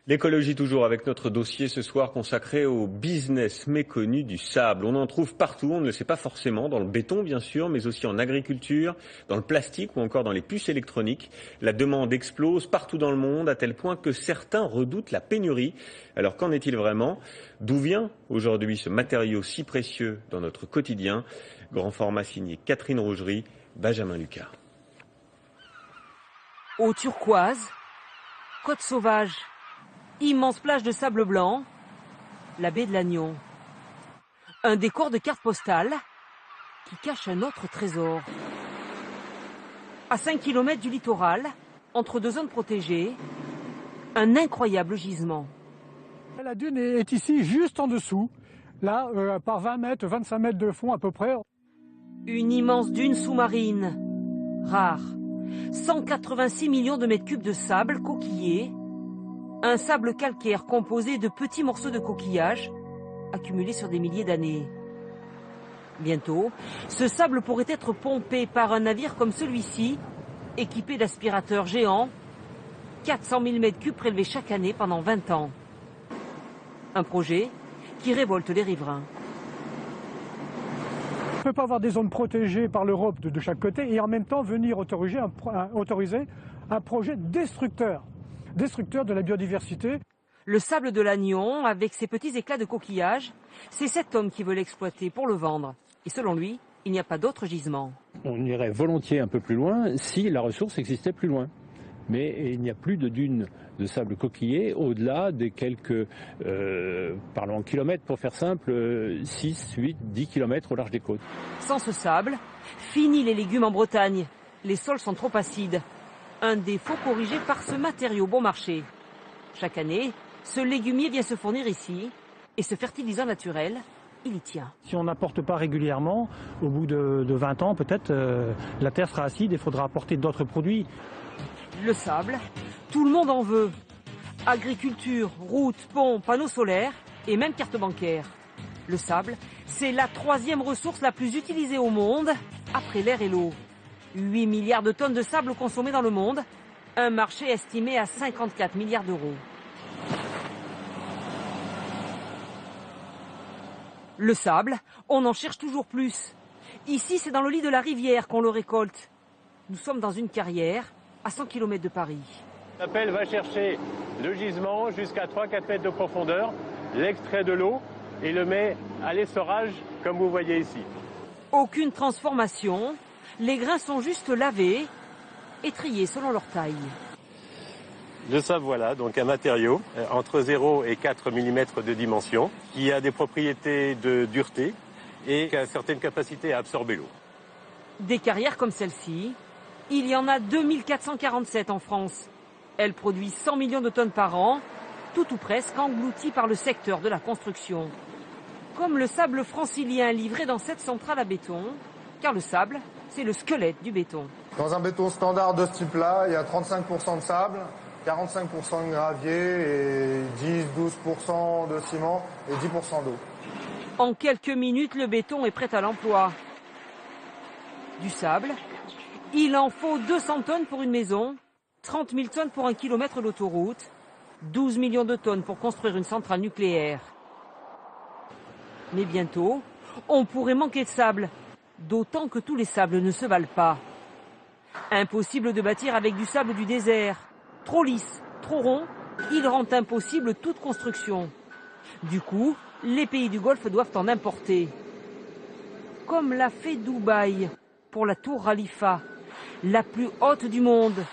L'écologie toujours avec notre dossier ce soir consacré au business méconnu du sable. On en trouve partout, on ne le sait pas forcément, dans le béton bien sûr, mais aussi en agriculture, dans le plastique ou encore dans les puces électroniques. La demande explose partout dans le monde à tel point que certains redoutent la pénurie. Alors qu'en est-il vraiment? D'où vient aujourd'hui ce matériau si précieux dans notre quotidien? Grand format signé Catherine Rougerie, Benjamin Lucas. Eau turquoise, côte sauvage, immense plage de sable blanc, la baie de Lannion. Un décor de carte postale qui cache un autre trésor. À 5 km du littoral, entre deux zones protégées, un incroyable gisement. La dune est ici, juste en dessous, là, par 20 mètres, 25 mètres de fond à peu près. Une immense dune sous-marine, rare. 186 millions de mètres cubes de sable coquillé. Un sable calcaire composé de petits morceaux de coquillage accumulés sur des milliers d'années. Bientôt, ce sable pourrait être pompé par un navire comme celui-ci, équipé d'aspirateurs géants. 400 000 mètres cubes prélevés chaque année pendant 20 ans. Un projet qui révolte les riverains. On ne peut pas avoir des zones protégées par l'Europe de chaque côté et en même temps venir autoriser un projet destructeur de la biodiversité. Le sable de Lannion, avec ses petits éclats de coquillage, c'est cet homme qui veut l'exploiter pour le vendre. Et selon lui, il n'y a pas d'autre gisement. On irait volontiers un peu plus loin si la ressource existait plus loin. Mais il n'y a plus de dunes de sable coquillé au-delà des quelques, parlons en kilomètres pour faire simple, 6, 8, 10 kilomètres au large des côtes. Sans ce sable, fini les légumes en Bretagne. Les sols sont trop acides. Un défaut corrigé par ce matériau bon marché. Chaque année, ce légumier vient se fournir ici et ce fertilisant naturel, il y tient. Si on n'apporte pas régulièrement, au bout de 20 ans peut-être, la terre sera acide et il faudra apporter d'autres produits. Le sable, tout le monde en veut. Agriculture, routes, ponts, panneaux solaires et même carte bancaire. Le sable, c'est la troisième ressource la plus utilisée au monde, après l'air et l'eau. 8 milliards de tonnes de sable consommées dans le monde, un marché estimé à 54 milliards d'euros. Le sable, on en cherche toujours plus. Ici, c'est dans le lit de la rivière qu'on le récolte. Nous sommes dans une carrière à 100 km de Paris. L'appel va chercher le gisement jusqu'à 3-4 mètres de profondeur, l'extrait de l'eau et le met à l'essorage comme vous voyez ici. Aucune transformation, les grains sont juste lavés et triés selon leur taille. Le sable, voilà, donc un matériau entre 0 et 4 mm de dimension qui a des propriétés de dureté et qui a certaines capacités à absorber l'eau. Des carrières comme celle-ci, il y en a 2447 en France. Elle produit 100 millions de tonnes par an, tout ou presque englouties par le secteur de la construction. Comme le sable francilien livré dans cette centrale à béton, car le sable, c'est le squelette du béton. Dans un béton standard de ce type-là, il y a 35% de sable, 45% de gravier et 10-12% de ciment et 10% d'eau. En quelques minutes, le béton est prêt à l'emploi. Du sable, il en faut 200 tonnes pour une maison, 30 000 tonnes pour 1 kilomètre d'autoroute, 12 millions de tonnes pour construire une centrale nucléaire. Mais bientôt, on pourrait manquer de sable, d'autant que tous les sables ne se valent pas. Impossible de bâtir avec du sable du désert. Trop lisse, trop rond, il rend impossible toute construction. Du coup, les pays du Golfe doivent en importer. Comme l'a fait Dubaï pour la tour Khalifa, la plus haute du monde,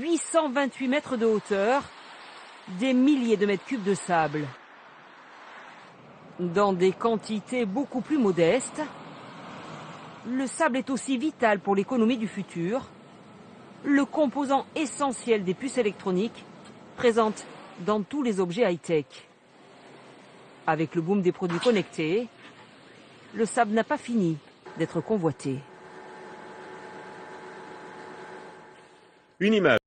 828 mètres de hauteur, des milliers de mètres cubes de sable. Dans des quantités beaucoup plus modestes, le sable est aussi vital pour l'économie du futur, le composant essentiel des puces électroniques, présente dans tous les objets high-tech. Avec le boom des produits connectés, le sable n'a pas fini d'être convoité. Une image.